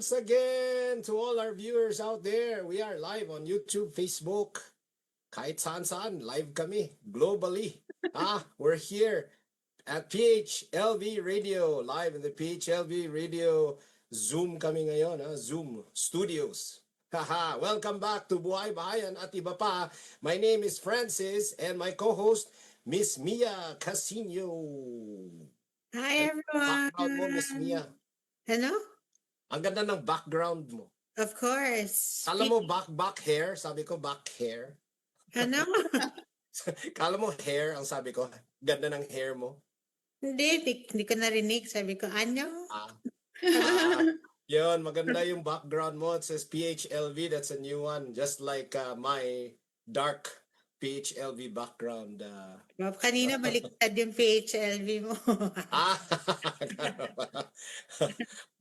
once again to all our viewers out there. We are live on YouTube, Facebook, kahit saan-saan, live kami, globally. We're here at PHLV Radio, live in the PHLV Radio Zoom kami ngayon, Zoom Studios. Welcome back to Buhay Bahayan at iba pa. My name is Francis and my co-host, Miss Mia Casino. Hi, everyone. Background mo, Miss Mia. Ano? Ang ganda ng background mo. Of course. Kala mo back hair? Sabi ko back hair. Ano? Kala mo hair? Ang sabi ko, ganda ng hair mo. Hindi ko narinig. Sabi ko, ano? Yun, maganda yung background mo. It says PHLV. That's a new one. Just like my dark PHLV background. Kanina baliktad yung PHLV mo.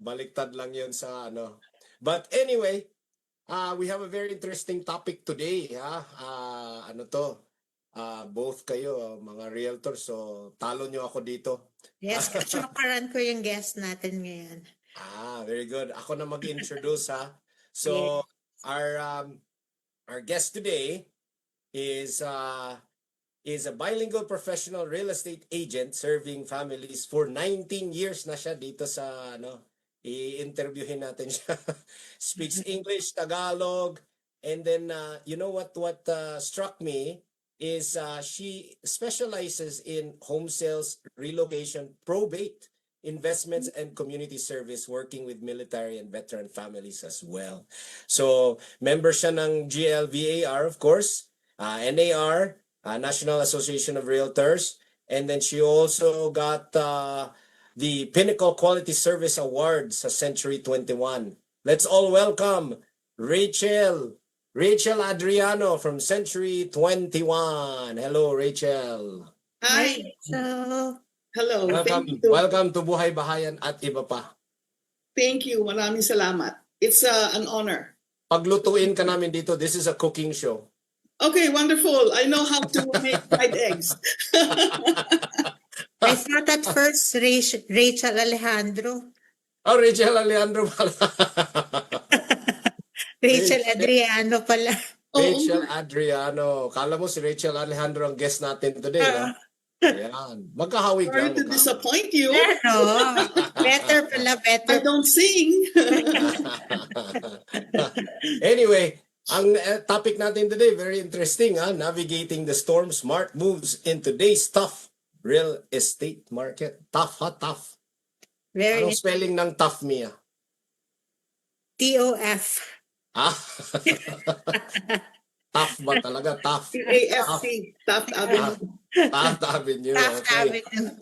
Baliktad lang yun sa ano. But anyway, we have a very interesting topic today. Both kayo, mga realtors, so talo nyo ako dito. Yes, kachokaran ko yung guest natin ngayon. Very good. Ako na mag-introduce So, yeah. Our guest today is a bilingual professional real estate agent serving families for 19 years na siya dito sa i-interviewin natin siya. Speaks English, Tagalog, and then you know what struck me is she specializes in home sales, relocation, probate, investments, and community service, working with military and veteran families as well. So, member siya ng GLVAR, of course, NAR, National Association of Realtors, and then she also got the Pinnacle Quality Service Award sa Century 21. Let's all welcome Rachel Adriano from Century 21. Hello, Rachel. Hi. Hello. Welcome to Buhay Bahayan at iba pa. Thank you. Maraming salamat. It's an honor. Paglutuin ka namin dito, this is a cooking show. Okay, wonderful. I know how to make fried eggs. I thought at first Rachel Alejandro. Oh, Rachel Alejandro pala. Rachel Adriano pala. Rachel Adriano. Kala mo si Rachel Alejandro ang guest natin today, no? Ayan. Magkahawig Sorry lang. to disappoint you. Better. I don't sing. Anyway, ang topic natin today, very interesting. Navigating the storm, smart moves in today's tough real estate market. Tough. Anong spelling ng tough, Mia? TOF. Tough ba talaga? Tough. TAFC. Taft Avenue. Taft Avenue. Taft Okay. Avenue.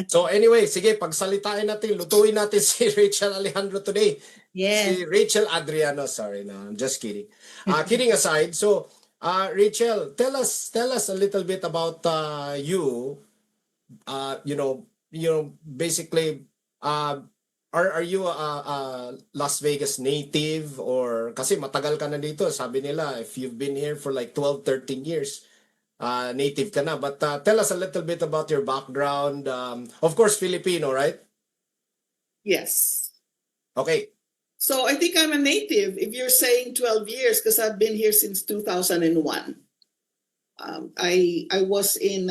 So anyway, sige, pagsalitain natin, lutuin natin si Rachel Alejandro today. Yes. Si Rachel Adriano, sorry, no, I'm just kidding. Kidding aside, so Rachel, tell us a little bit about you. Basically, are you a Las Vegas native, or kasi matagal ka na dito, sabi nila if you've been here for like 12-13 years, native ka na, but tell us a little bit about your background. Of course, Filipino, right? Yes. Okay. So I think I'm a native if you're saying 12 years because I've been here since 2001. I was in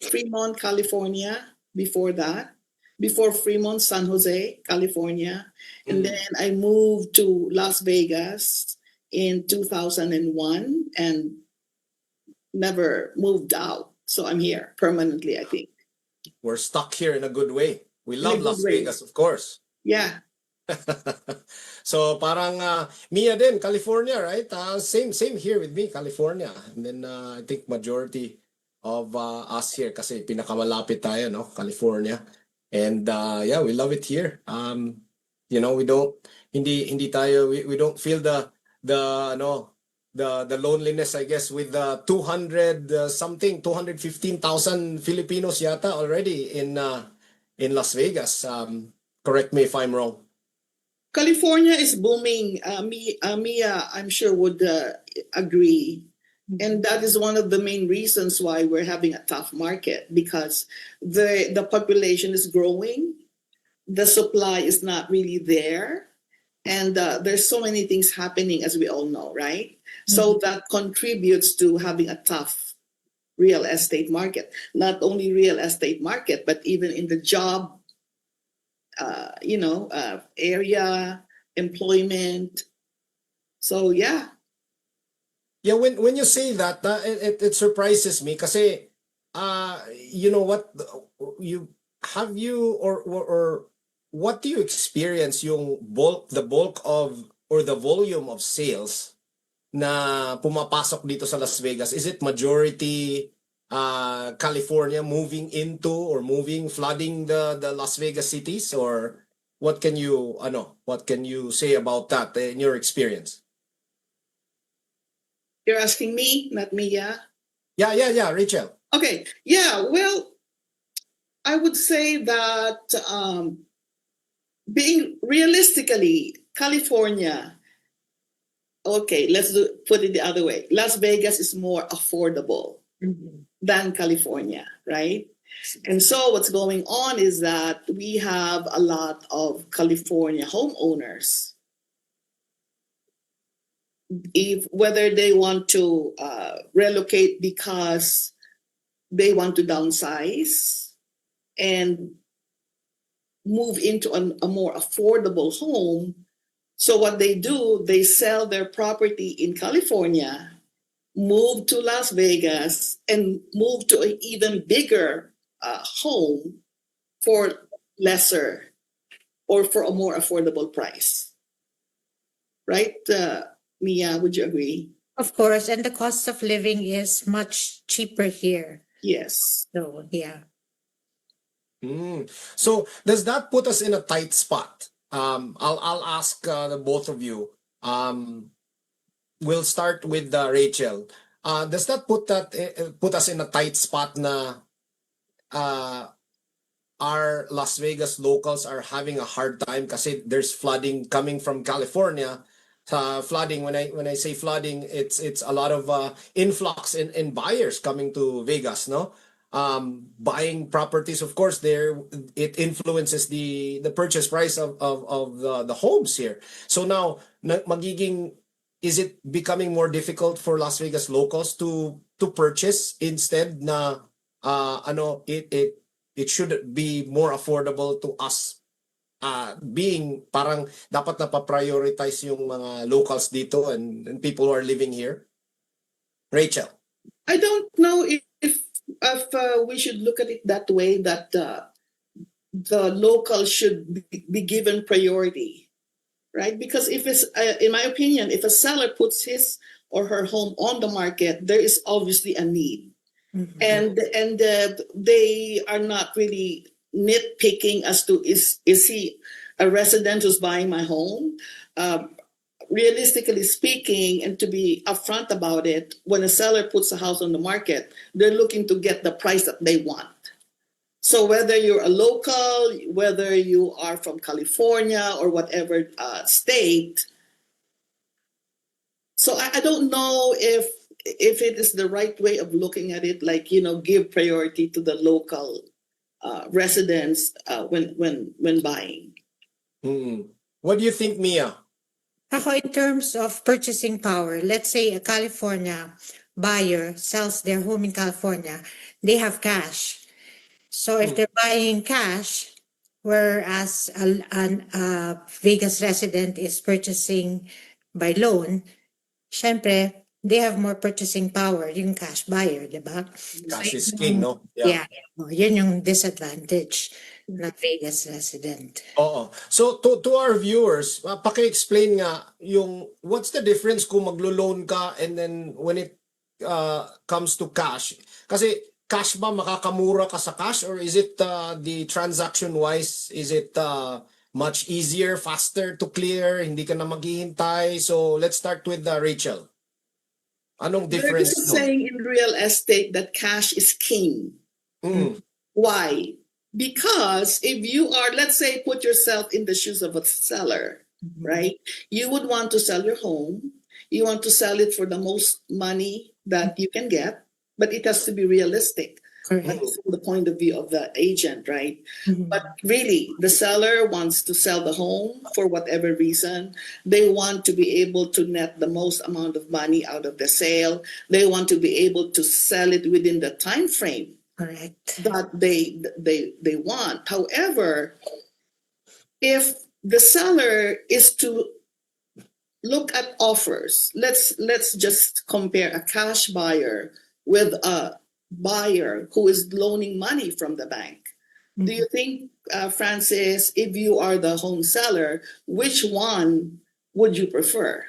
Fremont, California before that. Before Fremont, San Jose, California. And then I moved to Las Vegas in 2001 and never moved out. So I'm here permanently, I think. We're stuck here in a good way. We love Las Vegas, of course. Yeah. So parang Mia din, California, right? Same here with me, California. And then I think majority of us here kasi pinakamalapit tayo, no? California. And we love it here. We don't we don't feel the loneliness, I guess, with the 215,000 Filipinos yata already in Las Vegas. Correct me if I'm wrong. California is booming. Mia, I'm sure would agree. And that is one of the main reasons why we're having a tough market, because the population is growing. The supply is not really there. And there's so many things happening, as we all know, right? So that contributes to having a tough real estate market. Not only real estate market, but even in the job, area, employment. So yeah, Yeah, when you say that, it surprises me kasi you know what, you have you or what do you experience yung the bulk of or the volume of sales na pumapasok dito sa Las Vegas? Is it majority California moving into or flooding the Las Vegas cities, or what can you say about that in your experience? you're asking me, not me, yeah? Yeah, Rachel. Okay, yeah, well, I would say that being realistically, California, okay, put it the other way. Las Vegas is more affordable than California, right? And so what's going on is that we have a lot of California homeowners. If whether they want to relocate because they want to downsize and move into a more affordable home. So what they do, they sell their property in California, move to Las Vegas, and move to an even bigger home for lesser or for a more affordable price. Right, Mia, would you agree? Of course, and the cost of living is much cheaper here. Yes. So, yeah. So does that put us in a tight spot? I'll ask the both of you. We'll start with Rachel. Does that put us in a tight spot na our Las Vegas locals are having a hard time kasi there's flooding coming from California? Flooding, when I say flooding, it's a lot of influx in buyers coming to Vegas, no? Buying properties, of course, it influences the purchase price of the homes here. So now is it becoming more difficult for Las Vegas locals to purchase instead na it should be more affordable to us, being parang dapat na pa-prioritize yung mga locals dito and people who are living here? Rachel. I don't know if we should look at it that way, that the local should be given priority, right? Because if it's, in my opinion, if a seller puts his or her home on the market, there is obviously a need. And they are not really nitpicking as to is he a resident who's buying my home. Realistically speaking, and to be upfront about it, when a seller puts a house on the market, they're looking to get the price that they want. So whether you're a local, whether you are from California or whatever state, so I don't know if it is the right way of looking at it, like, give priority to the local residents when buying. What do you think, Mia? Ako, in terms of purchasing power, let's say a California buyer sells their home in California, they have cash. So if they're buying cash, whereas a Vegas resident is purchasing by loan, syempre, they have more purchasing power, yung cash buyer, di ba? Cash is king, no? Yeah. Yun yung disadvantage ng Vegas resident. Oo. So to our viewers, paki-explain nga yung what's the difference kung maglo-loan ka and then when it comes to cash. Kasi cash ba makakamura ka sa cash, or is it the transaction wise, is it much easier, faster to clear, hindi ka na maghihintay? So let's start with Rachel. Anong difference? There's a saying in real estate that cash is king. Why? Because if you are, let's say, put yourself in the shoes of a seller, right? You would want to sell your home. You want to sell it for the most money that you can get, but it has to be realistic. Correct. from the point of view of the agent, right? Mhm. But really, the seller wants to sell the home for whatever reason. They want to be able to net the most amount of money out of the sale. They want to be able to sell it within the time frame Correct. that they want. However, if the seller is to look at offers, let's just compare a cash buyer with a buyer who is loaning money from the bank. Do you think, Francis, if you are the home seller, which one would you prefer?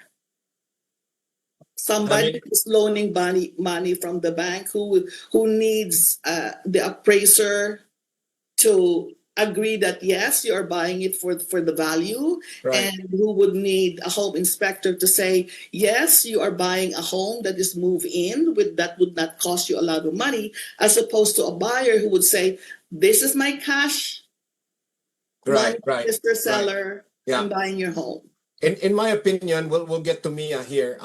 Somebody mean- who's loaning money from the bank who needs the appraiser to agree that yes, you are buying it for the value, Right. and who would need a home inspector to say yes, you are buying a home that is move in with that would not cost you a lot of money, as opposed to a buyer who would say, this is my cash money, Right. Mr. Seller, Yeah. I'm buying your home. In my opinion, we'll get to Mia here.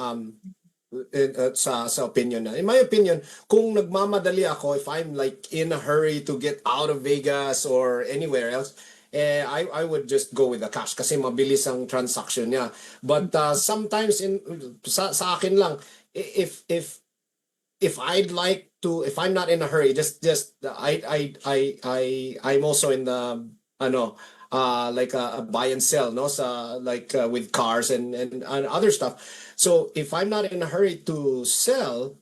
Sa opinion na. In my opinion, kung nagmamadali ako, if I'm like in a hurry to get out of Vegas or anywhere else, I would just go with the cash kasi mabilis ang transaction niya. But sometimes sa akin lang, if I'd like to, if I'm not in a hurry, I'm also in the like a buy and sell, no, sa like with cars and other stuff. So if I'm not in a hurry to sell,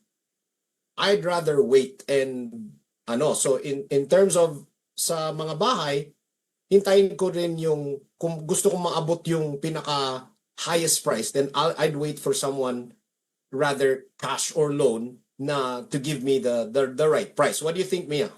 I'd rather wait and so in terms of sa mga bahay, hintayin ko rin yung kung gusto kong maabot yung pinaka highest price, then I'd wait for someone rather cash or loan na to give me the right price. What do you think, Mia?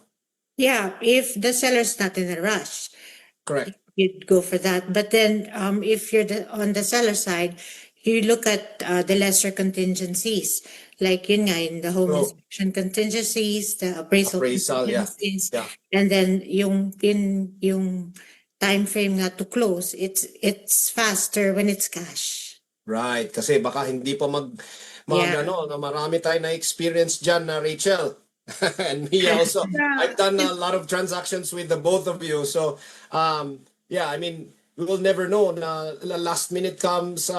Yeah, if the seller's not in a rush, Correct. you'd go for that. But then, if you're on the seller side, you look at the lesser contingencies, like yun nga, in the home True. inspection contingencies, the appraisal Yeah. contingencies, Yeah. and then yung time frame nga to close, it's faster when it's cash. Right. Kasi baka hindi pa Yeah. na marami tayo na experience dyan na Rachel. And me also. I've done a lot of transactions with the both of you. So, yeah, I mean, we will never know na last minute comes,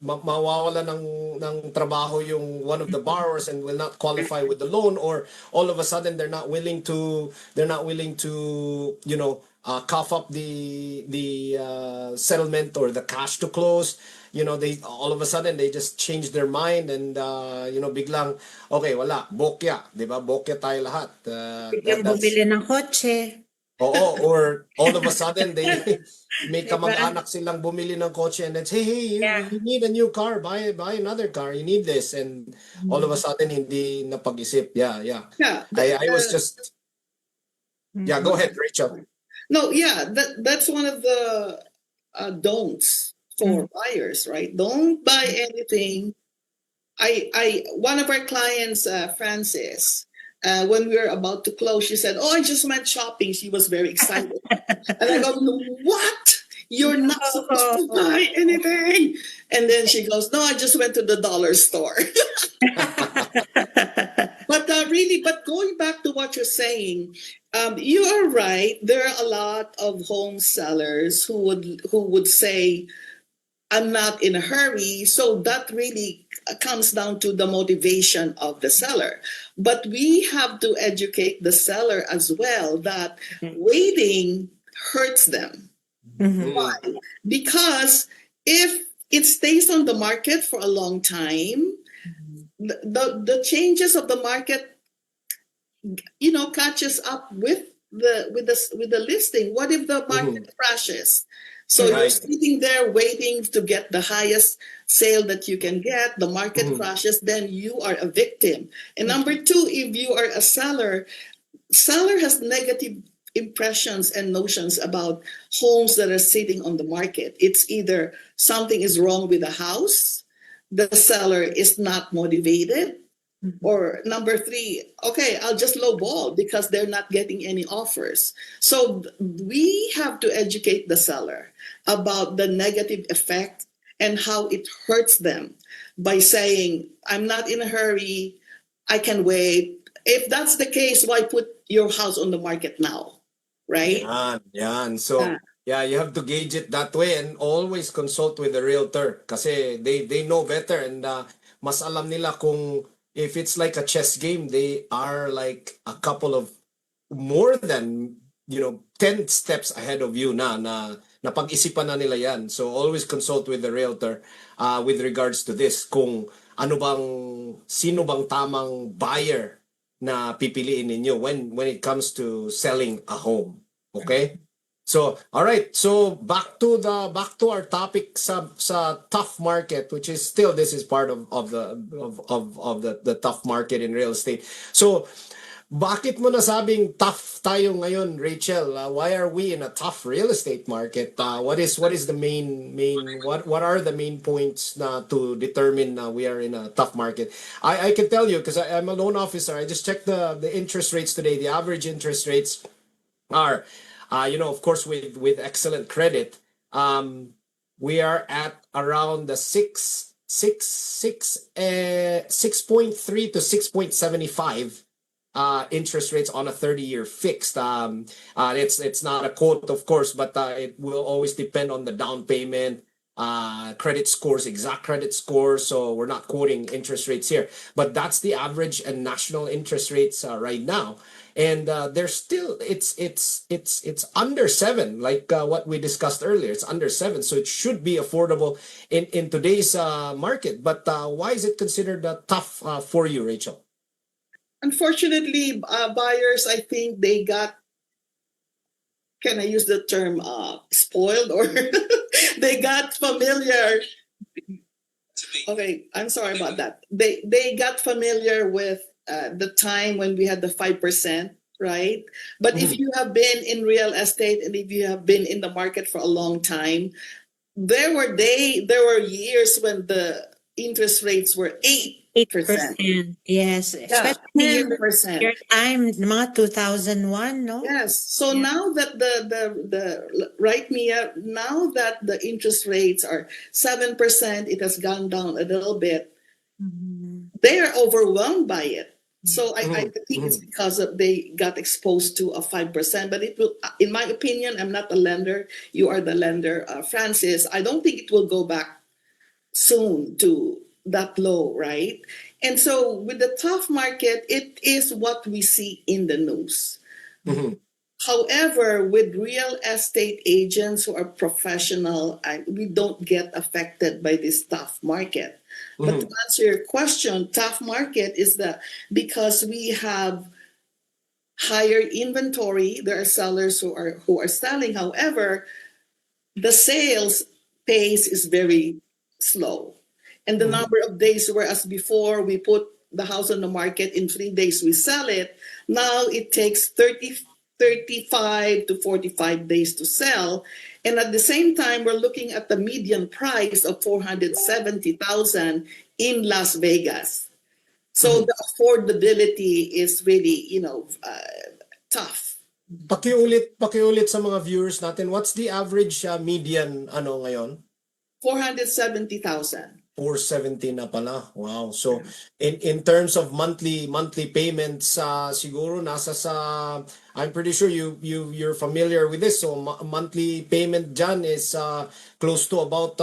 mawawala ng trabaho yung one of the borrowers and will not qualify with the loan, or all of a sudden they're not willing to cough up the settlement or the cash to close. They all of a sudden they just change their mind and biglang okay, wala, bokya, 'di ba? Bokya tayo lahat. Yung bumili ng kotse. Oo, or all of a sudden they may kamag-anak silang bumili ng kotse and then say, hey, you need a new car, buy another car, you need this, and all of a sudden hindi napag-isip. Yeah. I was just go ahead, Rachel. No, yeah, that's one of the don'ts for buyers, right? Don't buy anything. One of our clients, Francis, when we were about to close, she said, "Oh, I just went shopping." She was very excited, and I go, "What? You're not supposed to buy anything?" And then she goes, "No, I just went to the dollar store." But but going back to what you're saying, you are right. There are a lot of home sellers who would say, I'm not in a hurry. So that really comes down to the motivation of the seller. But we have to educate the seller as well that waiting hurts them. Why? Because if it stays on the market for a long time, the changes of the market, catches up with the listing. What if the market crashes? So you're sitting there waiting to get the highest sale that you can get. The market crashes, then you are a victim. And number two, if you are a seller has negative impressions and notions about homes that are sitting on the market. It's either something is wrong with the house, the seller is not motivated, or number three, okay, I'll just lowball because they're not getting any offers. So we have to educate the seller about the negative effect and how it hurts them by saying, I'm not in a hurry, I can wait. if that's the case, why put your house on the market now? Right? Yan. So, Ah. yeah, you have to gauge it that way and always consult with the realtor kasi they know better and mas alam nila kung if it's like a chess game, they are like a couple of more than 10 steps ahead of you na pag-isipan na nila yan. So always consult with the realtor with regards to this kung sino bang tamang buyer na pipiliin ninyo when it comes to selling a home. Okay? So, all right. So back to our topic sa tough market, which is still this is part of the tough market in real estate. So, bakit mo nasabing tough tayo ngayon, Rachel? Why are we in a tough real estate market? What is the main what are the main points na to determine we are in a tough market? I can tell you because I'm a loan officer. I just checked the interest rates today. The average interest rates are, of course, with excellent credit, we are at around the 6.3 to 6.75 interest rates on a 30-year fixed. It's not a quote, of course, but it will always depend on the down payment, credit scores, exact credit scores. So we're not quoting interest rates here, but that's the average and national interest rates right now. And they're still it's under 7, like what we discussed earlier. It's under 7, so it should be affordable in today's market. But why is it considered tough for you, Rachel? Unfortunately, buyers, I think they got, can I use the term spoiled, or they got familiar? Okay, I'm sorry about that. They got familiar with the time when we had the 5%, right? But if you have been in real estate and if you have been in the market for a long time, there were years when the interest rates were 8%. 8%. Yes. Yeah, Especially 8%. your time, mga 2001, no? Yes. So Yeah. now that the right, Mia, now that the interest rates are 7%, it has gone down a little bit. Mhm. They are overwhelmed by it. So I think it's because they got exposed to a 5%. But it will, in my opinion, I'm not a lender. You are the lender, Francis. I don't think it will go back soon to that low, right? And so with the tough market, it is what we see in the news. However, with real estate agents who are professional, we don't get affected by this tough market. But to answer your question, tough market is because we have higher inventory. There are sellers who are selling. However, the sales pace is very slow. And the number of days, whereas before we put the house on the market in 3 days, we sell it. Now it takes 35 to 45 days to sell. And at the same time, we're looking at the median price of $470,000 in Las Vegas. So the affordability is really, tough. Pakiulit sa mga viewers natin. What's the average median ngayon? 470,000. 470 na pala. Wow. So in terms of monthly payments, siguro nasa sa, I'm pretty sure you're familiar with this. So monthly payment dyan is close to about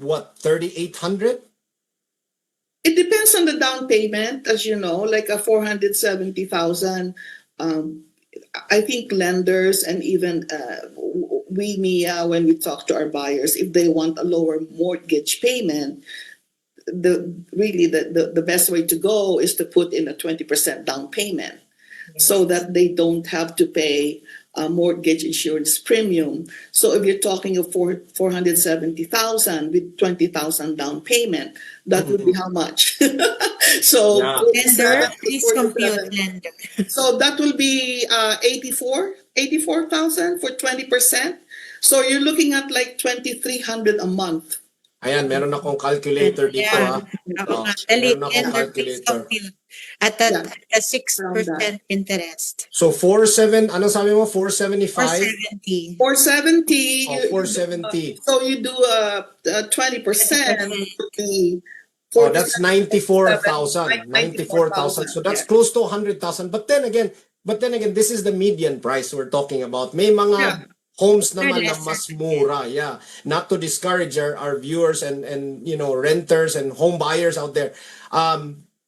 what, 3,800? It depends on the down payment, as you know, like a 470,000. I think lenders and even we, Mia, when we talk to our buyers, if they want a lower mortgage payment, the best way to go is to put in a 20% down payment, so that they don't have to pay a mortgage insurance premium. So if you're talking of 470,000 with 20,000 down payment, that would be how much? So Yeah. Lender, please 47. compute lender. So that will be 84,000 for 20%. So you're looking at like 2,300 a month. Ayan, meron akong calculator dito Yeah. Oh, Dali, meron akong lender, please calculator. compute. At a 6% interest. So 47, ano sabi mo? 475? 470. 470. Oh, 470. So you do 20%, would be Oh, that's 47.7, 94,000. So that's yeah. close to 100,000. But then again, this is the median price we're talking about. May Yeah. mga homes They're naman na lesser. mas mura. Yeah. Not to discourage our viewers and renters and home buyers out there.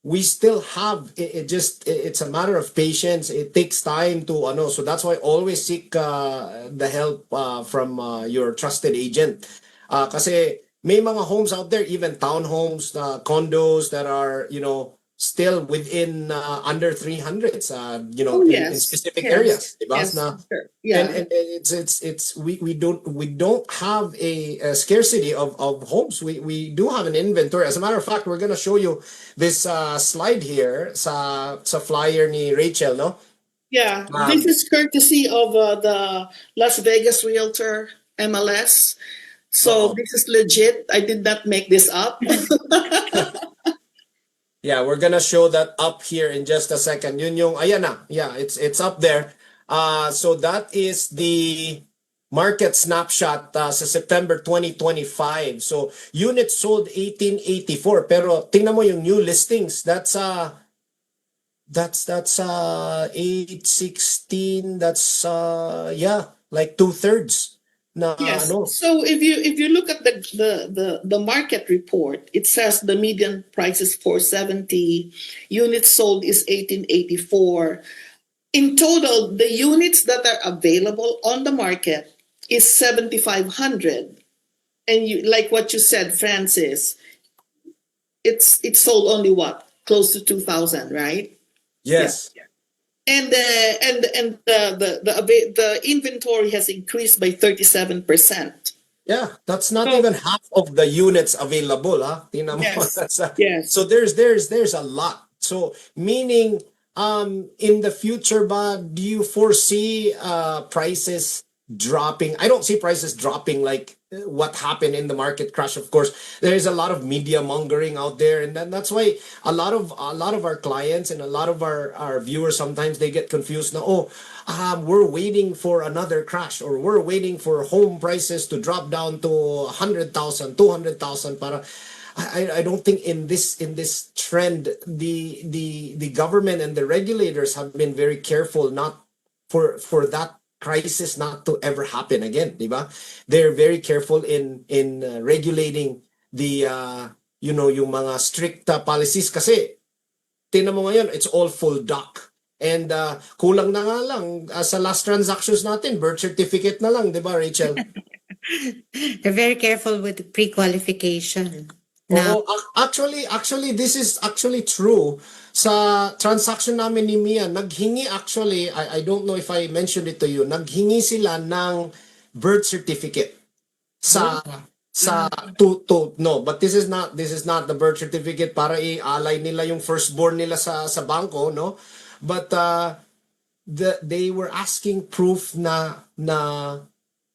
We still have it's a matter of patience. It takes time to so that's why always seek the help from your trusted agent. Kasi may mga homes out there, even townhomes, condos that are, still within under 300s, Oh, in yes. specific Yes. areas, di ba? Yes. Na, Sure. and, Yeah. and it's we don't have a scarcity of homes. We do have an inventory. As a matter of fact, we're gonna show you this slide here sa flyer ni Rachel, no? Yeah. Um, This is courtesy of the Las Vegas Realtor MLS. So Oo. this is legit. I did not make this up. Yeah, we're gonna show that up here in just a second. Yun yung, ayan na. Yeah, it's up there. So that is the market snapshot sa September 2025. So units sold 1884, pero tingnan mo yung new listings. That's 816. That's like 2/3 na Yes. ano. So if you look at the market report, it says the median price is 470, units sold is 1884. In total, the units that are available on the market is 7,500. And you, like what you said, Francis, it's sold only what? Close to 2,000, right? Yes. And the inventory has increased by 37%. Yeah, that's not So- even half of the units available, ha? Tingnan mo. Yes. That's Yes. So there's a lot. So meaning in the future ba, do you foresee prices dropping? I don't see prices dropping like what happened in the market crash. Of course, there is a lot of media mongering out there, and that's why a lot of our clients and a lot of our viewers sometimes they get confused. Now, we're waiting for another crash, or we're waiting for home prices to drop down to 100,000, 200,000 para. I don't think in this trend the government and the regulators have been very careful not for that crisis not to ever happen again, di ba? They're very careful in regulating the yung mga strict policies kasi tingnan mo ngayon it's all full duck. And kulang na nga lang sa last transactions natin, birth certificate na lang, di ba, Rachel? They're very careful with the pre-qualification. Now, Oo, actually, this is actually true. Sa transaction namin ni Mia, naghingi actually, I don't know if I mentioned it to you, naghingi sila ng birth certificate sa no, but this is not the birth certificate para i-alay nila yung firstborn nila sa bangko, no? But they were asking proof na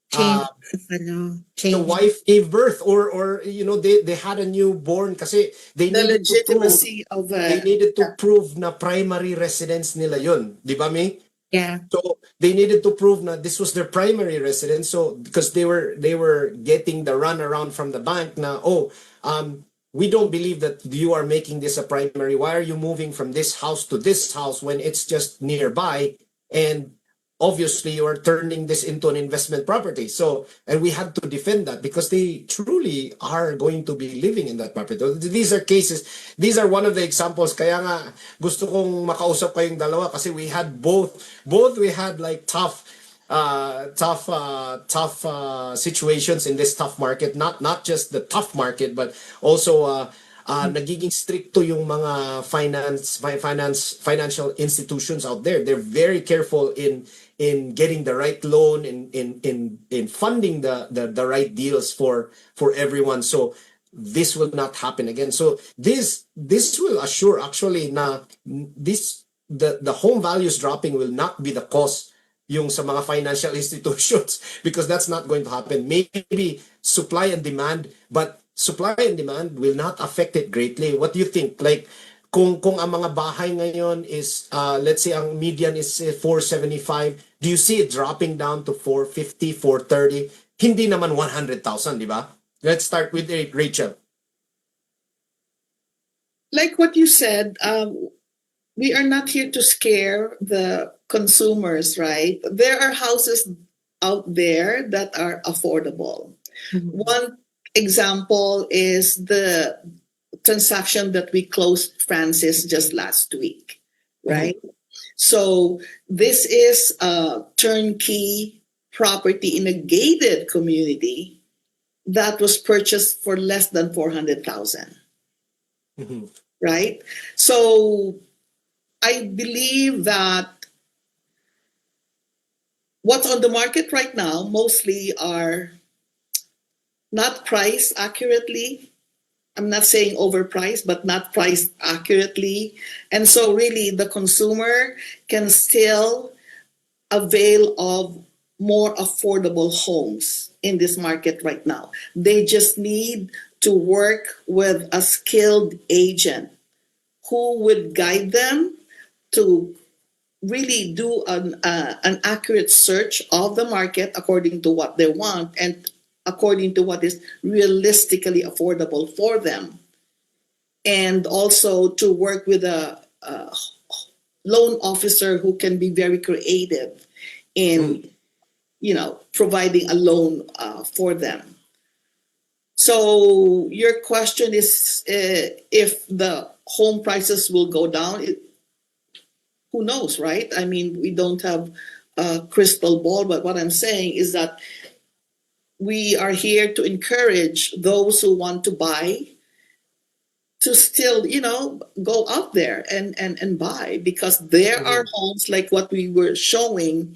change, the change. wife gave birth or they had a newborn kasi they The needed to prove legitimacy of they needed to prove na primary residence nila yun, di ba, Mi? Yeah. So they needed to prove that this was their primary residence. So because they were getting the runaround from the bank na we don't believe that you are making this a primary. Why are you moving from this house to this house when it's just nearby? And obviously you are turning this into an investment property. So, and we had to defend that because they truly are going to be living in that property. These are cases, these are one of the examples. Kaya nga gusto kong makausap kayong dalawa kasi we had both we had like tough situations in this tough market, not just the tough market but also nagiging stricto yung mga financial institutions out there. They're very careful in getting the right loan, in funding the right deals for everyone. So this will not happen again. So this will assure actually na the home values dropping will not be the cause yung sa mga financial institutions because that's not going to happen. Maybe supply and demand, but supply and demand will not affect it greatly. What do you think? Like kung ang mga bahay ngayon is let's say ang median is 475, do you see it dropping down to 450, 430? Hindi naman 100,000, di ba? Let's start with Rachel. like what you said, we are not here to scare the consumers, right? There are houses out there that are affordable. One example is the transaction that we closed, Francis, just last week, right? So this is a turnkey property in a gated community that was purchased for less than 400,000, Mhm. right? So I believe that what's on the market right now mostly are not priced accurately. I'm not saying overpriced, but not priced accurately. And so really the consumer can still avail of more affordable homes in this market right now. They just need to work with a skilled agent who would guide them to really do an accurate search of the market according to what they want and according to what is realistically affordable for them. And also to work with a loan officer who can be very creative in providing a loan for them. So your question is if the home prices will go down. Who knows, right? I mean, we don't have a crystal ball, but what I'm saying is that we are here to encourage those who want to buy to still, go out there and buy, because there are homes like what we were showing.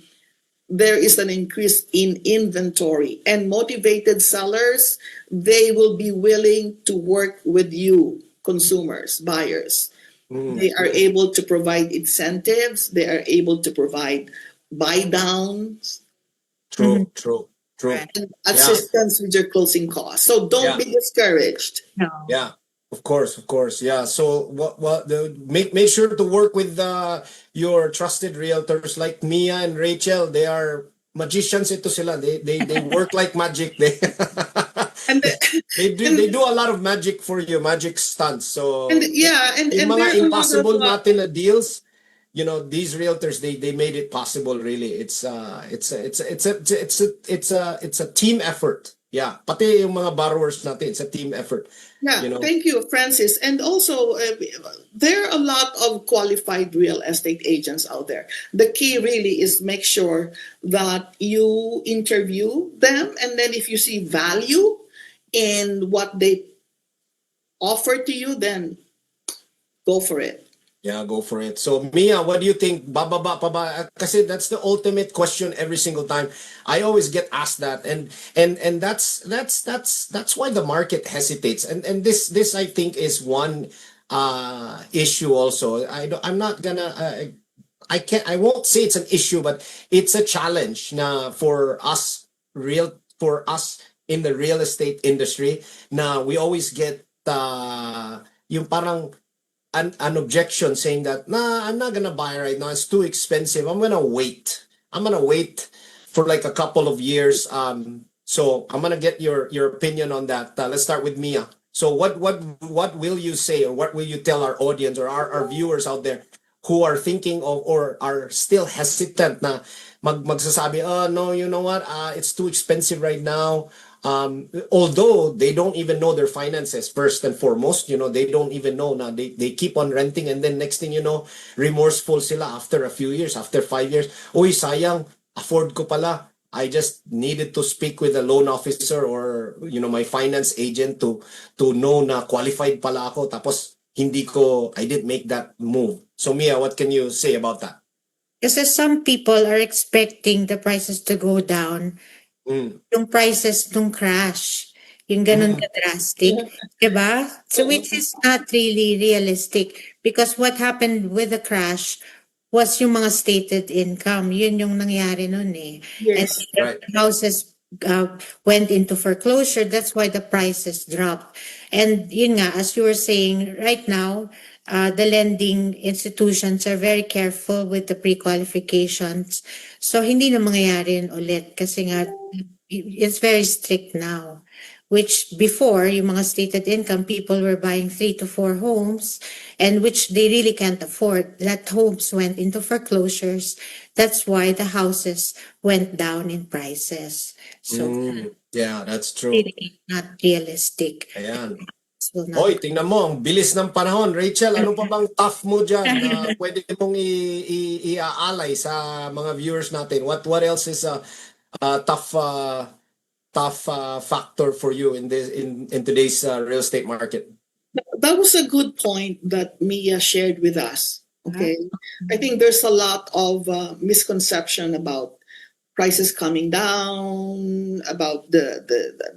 There is an increase in inventory, and motivated sellers, they will be willing to work with you, consumers, buyers. They are able to provide incentives. They are able to provide buy downs True, true, true. Right. and Yeah, assistance with your closing costs. So don't yeah, be discouraged. No. yeah. Of course, of course. Yeah. So make sure to work with your trusted realtors like Mia and Rachel. They are magicians ito sila. They work like magic. They And they and do a lot of magic for you, magic stunts. and So yeah, yung and there mga are a lot of impossible natin na deals, these realtors, they made it possible. Really, it's a team effort. Yeah, pati yung mga borrowers natin, it's a team effort. yeah. You know. Thank you, Francis. And also, there are a lot of qualified real estate agents out there. The key really is make sure that you interview them, and then if you see value in what they offer to you, then go for it. Yeah, go for it. So Mia, what do you think? Bababa pa ba? Kasi that's the ultimate question every single time. I always get asked that, and that's why the market hesitates. And this I think is one issue also. I'm not gonna I won't say it's an issue, but it's a challenge na for us in the real estate industry. Na we always get yung parang an objection saying that, nah, I'm not gonna buy right now. It's too expensive. I'm gonna wait. I'm gonna wait for like a couple of years. So I'm gonna get your opinion on that. Let's start with Mia. So what will you say, or what will you tell our audience or our viewers out there who are thinking of or are still hesitant na magsasabi, oh no, you know what? It's too expensive right now. Although they don't even know their finances first and foremost, they don't even know na they keep on renting, and then next thing you know, remorseful sila after a few years, after 5 years. Uy, sayang, afford ko pala. I just needed to speak with a loan officer or my finance agent to know na qualified pala ako, tapos I didn't make that move. So Mia, what can you say about that? Kasi some people are expecting the prices to go down. Yung prices nung crash. Yung ganun ka-drastic. Diba? So which is not really realistic, because what happened with the crash was yung mga stated income. Yun yung nangyari nun eh. And Yes. Right. houses went into foreclosure. That's why the prices dropped. And yun nga, as you were saying, right now, the lending institutions are very careful with the pre-qualifications. So hindi na mangyayari yun ulit kasi nga it's very strict now which before, yung mga stated income, people were buying 3 to 4 homes, and which they really can't afford. That homes went into foreclosures. That's why the houses went down in prices. So, Yeah, that's true. really not realistic. Ayan. This will not Oy, tingnan mo, ang bilis ng panahon. Rachel, ano pa bang tough mo dyan na pwede mong iaalay sa mga viewers natin? What else is a tough factor for you in today's real estate market? That was a good point that Mia shared with us. Okay. I think there's a lot of misconception about prices coming down, about the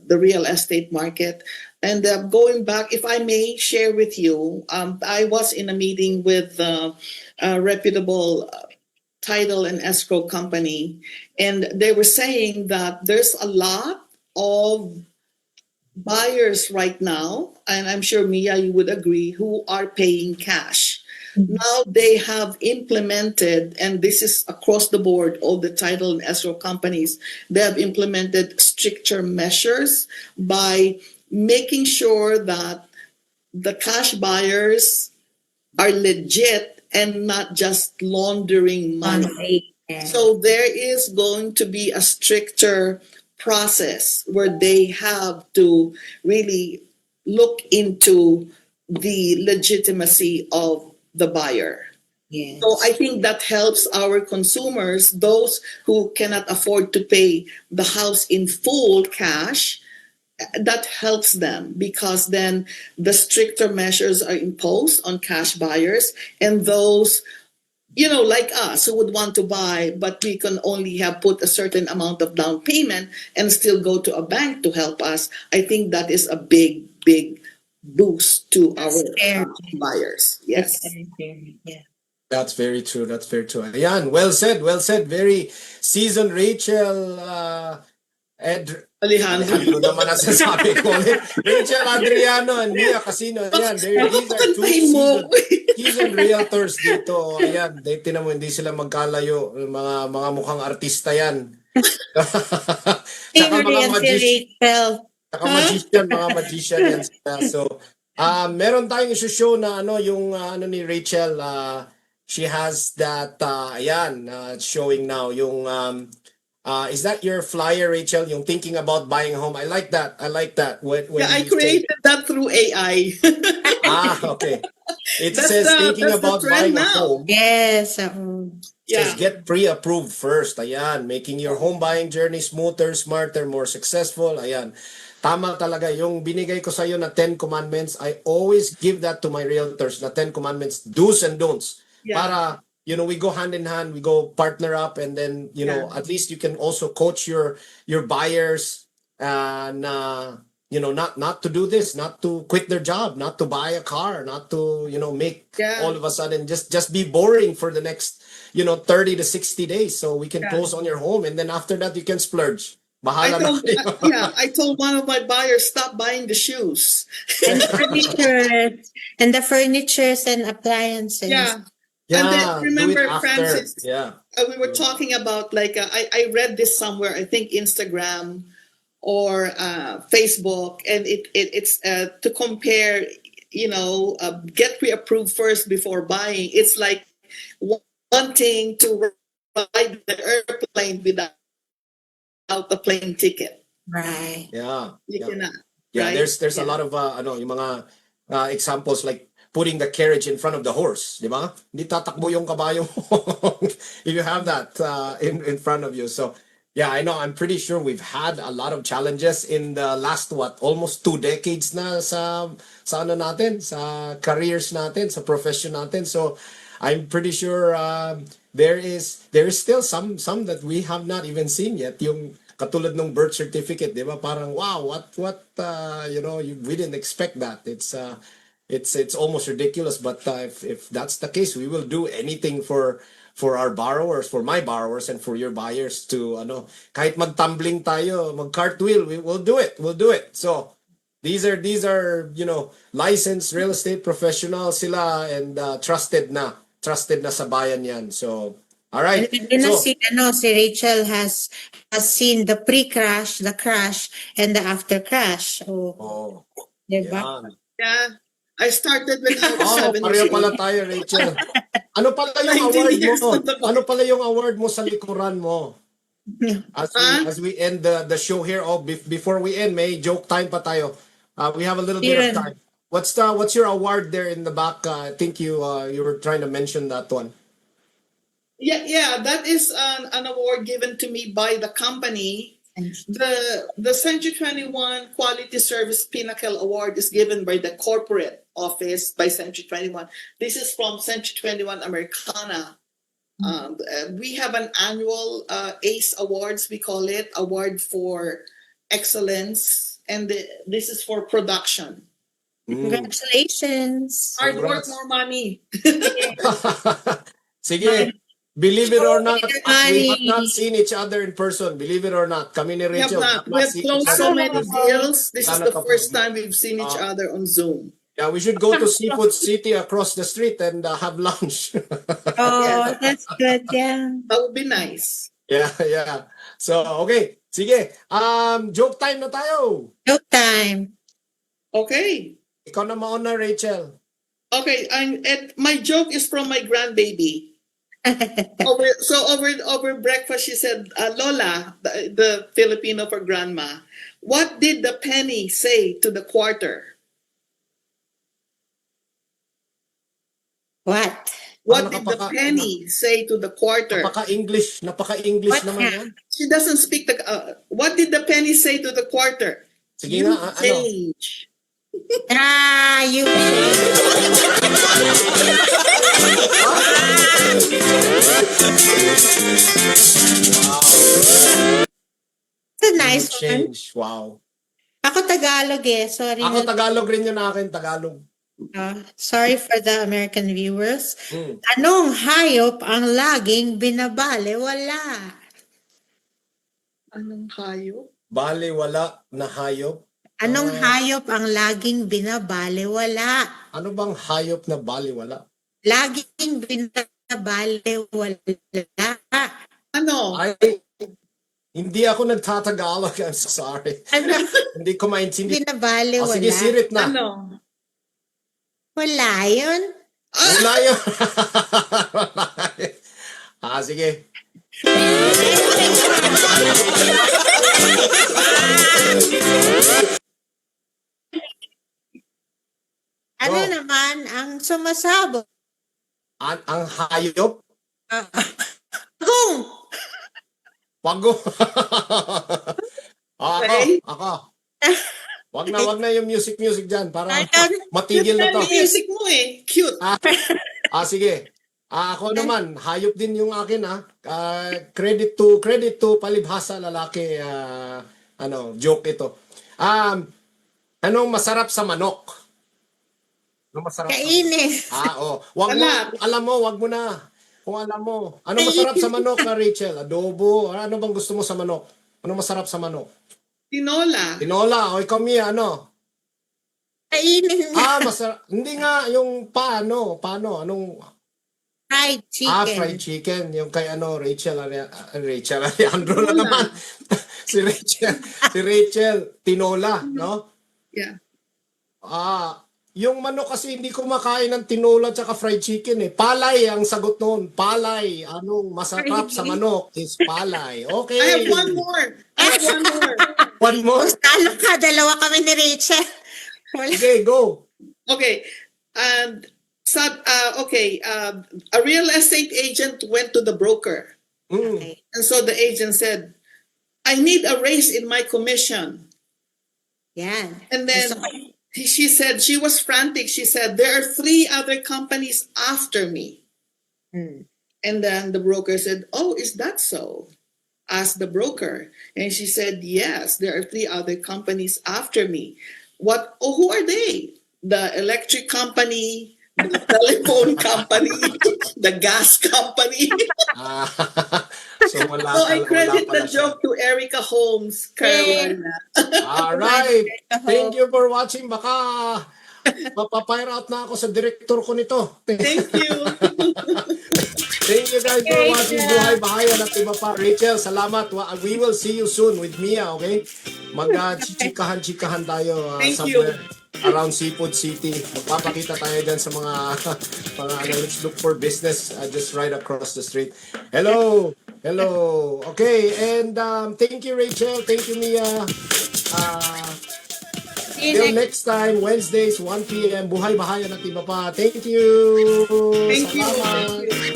real estate market. And going back, if I may share with you, I was in a meeting with a reputable title and escrow company, and they were saying that there's a lot of buyers right now, and I'm sure Mia, you would agree, who are paying cash. Now they have implemented, and this is across the board, all the title and escrow companies, they have implemented stricter measures by making sure that the cash buyers are legit and not just laundering money. So there is going to be a stricter process where they have to really look into the legitimacy of the buyer. Yes. So I think that helps our consumers, those who cannot afford to pay the house in full cash. That helps them because then the stricter measures are imposed on cash buyers, and those, like us who would want to buy, but we can only have put a certain amount of down payment and still go to a bank to help us. I think that is a big boost to That's our fair. buyers. Yes. That's very fair. Yeah. That's very true. That's very true. Ayan, well said. Well said. Very seasoned Rachel. Alejandro naman ang sasabi ko ulit. Rachel, Adriano, and Mia Casino. Ayan, these are two seasoned realtors dito. Ayan, tinan mo, hindi sila magkalayo. Mga mukhang artista yan. Saka mga magician yan sila. So, meron tayong issue na yung ni Rachel, she has that, showing now, yung, is that your flyer, Rachel? Yung thinking about buying a home. I like that. When I you created that through AI. okay. It says thinking about buying a home. Yes. Says get pre-approved first. Ayan, making your home buying journey smoother, smarter, more successful. Ayan. Tama talaga. Yung binigay ko sa iyo na 10 commandments, I always give that to my realtors, na 10 commandments, do's and don'ts. Yeah. Para, we go hand in hand, we go partner up, and then, at least you can also coach your buyers, not to do this, not to quit their job, not to buy a car, not to, make all of a sudden just be boring for the next, 30 to 60 days. So we can close on your home, and then after that you can splurge. Bahala na kayo. I told one of my buyers, stop buying the shoes. And the furnitures and appliances. Yeah. Yeah, and then remember, do it after. Francis, we were Yeah. talking about I read this somewhere, I think Instagram or Facebook, and it's to compare, get pre-approved first before buying. It's like wanting to ride the airplane without the plane ticket. Right. Yeah. You cannot. Yeah, right? there's a lot of yung mga examples like putting the carriage in front of the horse, di ba? Hindi tatakbo yung kabayo mo if you have that in front of you. So, yeah, I know. I'm pretty sure we've had a lot of challenges in the last almost 2 decades na sa natin, sa careers natin, sa profession natin. So, I'm pretty sure there is still some that we have not even seen yet. Yung katulad ng birth certificate, di ba? Parang wow, what we didn't expect that. It's almost ridiculous, but if that's the case, we will do anything for our borrowers, for my borrowers, and for your buyers to kahit magtumbling tayo, mag-cartwheel, we'll do it. So these are licensed real estate professionals sila, and trusted na sa bayan yan. So All right. So, Si Rachel has seen the pre-crash, the crash, and the after crash. oh, Diba? yan. Yeah. I started when I was Oh, 7 years pareho pala old. tayo, Rachel. Ano pala yung 19 award years mo? old ako. Ano pala yung award mo sa likuran mo? Ah? As we end the show here, before we end, may joke time pa tayo. We have a little bit of Yun. time. What's your award there in the back? I think you were trying to mention that one. Yeah, that is an award given to me by the company. The Century 21 Quality Service Pinnacle Award is given by the corporate office by Century 21. This is from Century 21 Americana. We have an annual ACE Awards, we call it, Award for Excellence, and this is for production. Congratulations. Hard work, Congrats. more money. Sige, believe it or not, we Money. have not seen each other in person. Believe it or not, kami ni We have Rachel not. We have seen each closed other so in many person. deals. This is Sana the kapag- first time we've seen each other on Zoom. Yeah, we should go to Seafood City across the street and have lunch. Oh, that's good. Yeah. That would be nice. Yeah. So, okay. Sige. Joke time na tayo. Joke time. Okay. Ikaw na mauna, Rachel. Okay. My joke is from my grandbaby. Over breakfast, she said, "Lola, the Filipino for grandma, what did the penny say to the quarter? What? What Ano did the kapaka- penny say to the quarter?" Napaka-English What naman nga? yan. She doesn't speak the. What did the penny say to the quarter? Sige You nga, ano? change. You. It's a nice one. Change. Wow. Ako Tagalog eh. Sorry. Ako Tagalog rin yun akin, Tagalog. Sorry for the American viewers. Mm. Anong hayop ang laging binabale? Wala. Anong hayop? Bale, wala na hayop. Anong hayop ang laging binabale? Wala. Ano bang hayop na bale, wala? Laging binabale? Wala. Ano? Ay, hindi ako nagtatagalog. I'm so sorry. Ano? Hindi ko maintindihan. Binabale? Oh, sige, Wala. sirit na. Ano? Wala yun. Wala yun. Sige. Ano Oh. naman ang sumasabog? Ang hayop? Kung! Pago. Okay. Ako. Wag na yung music dyan para Ayun. matigil na to. Yung music mo eh. Cute. Sige. Ako naman, hayop din yung akin credit to palibhasa lalaki joke ito. Anong masarap sa manok? Anong masarap sa manok? Kainin. Wag mo, Wala. alam mo, wag mo na. Kung alam mo, ano masarap sa manok na Rachel? Adobo? Ano bang gusto mo sa manok? Ano masarap sa manok? Tinola. Tinola o ikaw Mia, ano? Kainin na. Masarap. Hindi nga yung paano? Anong Fried chicken. fried chicken. Yung kay Rachel Alejandro na naman. si Rachel, tinola, no? Yeah. Yung manok kasi hindi ko makain ng tinola at fried chicken eh. Palay ang sagot noon. Palay. Anong masarap sa manok is palay. Okay. I have one more. One more? Talo ka, dalawa kami ni Rachel. Wala. Okay, go. Okay. A real estate agent went to the broker. Mm. And so the agent said, "I need a raise in my commission." Yan. And then she said, she was frantic. She said, "There are 3 other companies after me." And then the broker said, "Oh, is that so?" Asked the broker. And she said, "Yes, there are 3 other companies after me." Who are they? The electric company, the telephone company, the gas company. So wala So I credit wala the pala siya. joke to Erica Holmes, Carolina. Alright. Thank you for watching. Baka mapapire out na ako sa director ko nito. Thank you. Thank you guys. guys for watching Buhay Bahayan at iba pa. Rachel, salamat. We will see you soon with Mia, okay? Mag-chikahan-chikahan tayo Thank you. somewhere around Seafood City. Magpapakita tayo dyan sa mga, let's look for business just right across the street. Hello! Hello! Okay, and thank you, Rachel. Thank you, Mia. See you Till next next time, Wednesdays, 1 p.m. Buhay Bahayan at iba pa. Thank you! Thank you. Salamat! Thank you.